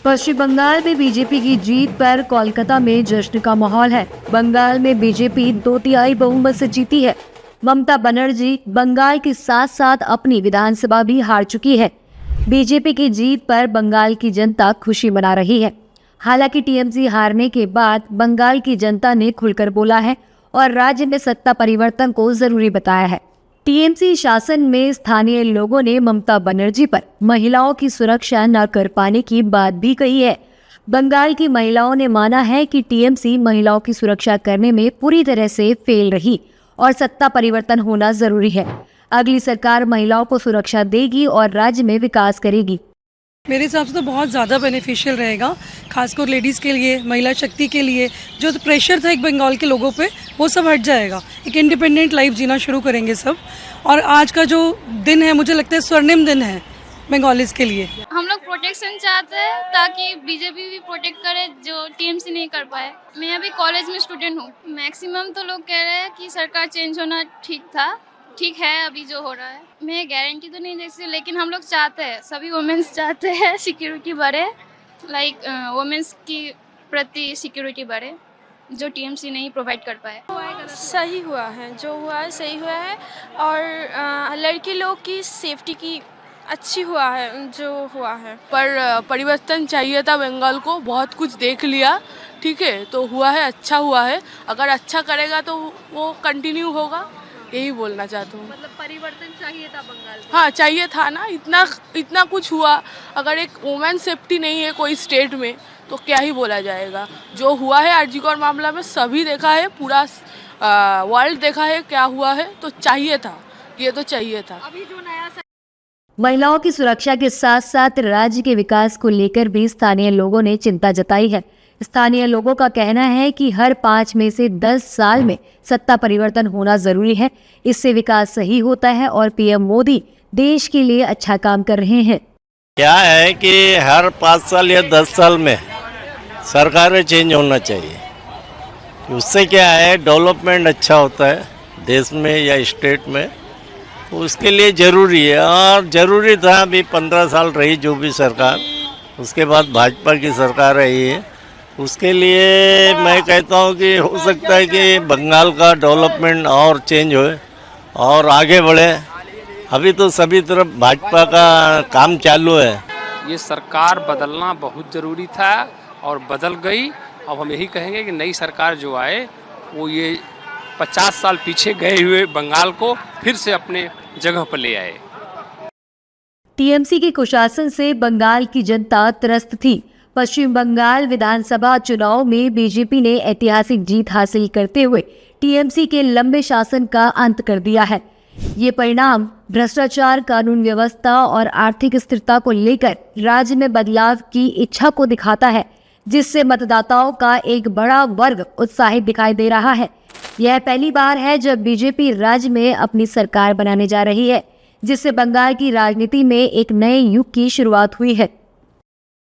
पश्चिम बंगाल में बीजेपी की जीत पर कोलकाता में जश्न का माहौल है। बंगाल में बीजेपी 2/3 बहुमत से जीती है। ममता बनर्जी बंगाल के साथ साथ अपनी विधानसभा भी हार चुकी है। बीजेपी की जीत पर बंगाल की जनता खुशी मना रही है। हालांकि टीएमसी हारने के बाद बंगाल की जनता ने खुलकर बोला है और राज्य में सत्ता परिवर्तन को जरूरी बताया है। टीएमसी शासन में स्थानीय लोगों ने ममता बनर्जी पर महिलाओं की सुरक्षा न कर पाने की बात भी कही है। बंगाल की महिलाओं ने माना है कि टीएमसी महिलाओं की सुरक्षा करने में पूरी तरह से फेल रही और सत्ता परिवर्तन होना जरूरी है। अगली सरकार महिलाओं को सुरक्षा देगी और राज्य में विकास करेगी। मेरे हिसाब से तो बहुत ज़्यादा बेनिफिशियल रहेगा, खासकर लेडीज़ के लिए, महिला शक्ति के लिए। जो प्रेशर था एक बंगाल के लोगों पे, वो सब हट जाएगा। एक इंडिपेंडेंट लाइफ जीना शुरू करेंगे सब। और आज का जो दिन है, मुझे लगता है स्वर्णिम दिन है बंगालीज के लिए। हम लोग प्रोटेक्शन चाहते हैं ताकि बीजेपी भी प्रोटेक्ट करे जो टीएमसी नहीं कर पाए। मैं अभी कॉलेज में स्टूडेंट हूँ। मैक्सिमम तो लोग कह रहे हैं कि सरकार चेंज होना ठीक है अभी जो हो रहा है। मैं गारंटी तो नहीं दे सकती, लेकिन हम लोग चाहते हैं, सभी वुमेन्स चाहते हैं सिक्योरिटी बढ़े, लाइक वुमेन्स की प्रति सिक्योरिटी बढ़े जो टीएमसी नहीं प्रोवाइड कर पाए। सही हुआ है, जो हुआ है सही हुआ है। और लड़की लोग की सेफ्टी की अच्छी हुआ है जो हुआ है। पर परिवर्तन चाहिए था बंगाल को, बहुत कुछ देख लिया, ठीक है, तो हुआ है, अच्छा हुआ है। अगर अच्छा करेगा तो वो कंटिन्यू होगा, यही बोलना चाहता हूँ। मतलब परिवर्तन चाहिए था बंगाल को। हाँ चाहिए था ना, इतना कुछ हुआ। अगर एक वुमेन सेफ्टी नहीं है कोई स्टेट में तो क्या ही बोला जाएगा। जो हुआ है आरजी कौर मामला में सभी देखा है, पूरा वर्ल्ड देखा है क्या हुआ है, तो चाहिए था, ये तो चाहिए था। अभी जो नया महिलाओं की सुरक्षा के साथ साथ राज्य के विकास को लेकर भी स्थानीय लोगों ने चिंता जताई है। स्थानीय लोगों का कहना है कि हर 5 में से 10 साल में सत्ता परिवर्तन होना जरूरी है। इससे विकास सही होता है और पीएम मोदी देश के लिए अच्छा काम कर रहे हैं। क्या है कि हर 5 साल या 10 साल में सरकारें चेंज होना चाहिए। उससे क्या है, डेवलपमेंट अच्छा होता है देश में या स्टेट में, तो उसके लिए ज़रूरी है। और ज़रूरी था अभी 15 साल रही जो भी सरकार, उसके बाद भाजपा की सरकार रही है। उसके लिए मैं कहता हूँ कि हो सकता है कि बंगाल का डेवलपमेंट और चेंज होए और आगे बढ़े। अभी तो सभी तरफ भाजपा का काम चालू है। ये सरकार बदलना बहुत ज़रूरी था और बदल गई। अब हम यही कहेंगे कि नई सरकार जो आए वो ये 50 साल पीछे गए हुए बंगाल को फिर से अपने जगह पर ले आए। टीएमसी के कुशासन से बंगाल की जनता त्रस्त थी। पश्चिम बंगाल विधानसभा चुनाव में बीजेपी ने ऐतिहासिक जीत हासिल करते हुए टीएमसी के लंबे शासन का अंत कर दिया है। ये परिणाम भ्रष्टाचार, कानून व्यवस्था और आर्थिक स्थिरता को लेकर राज्य में बदलाव की इच्छा को दिखाता है, जिससे मतदाताओं का एक बड़ा वर्ग उत्साहित दिखाई दे रहा है। यह पहली बार है जब बीजेपी राज्य में अपनी सरकार बनाने जा रही है, जिससे बंगाल की राजनीति में एक नए युग की शुरुआत हुई है।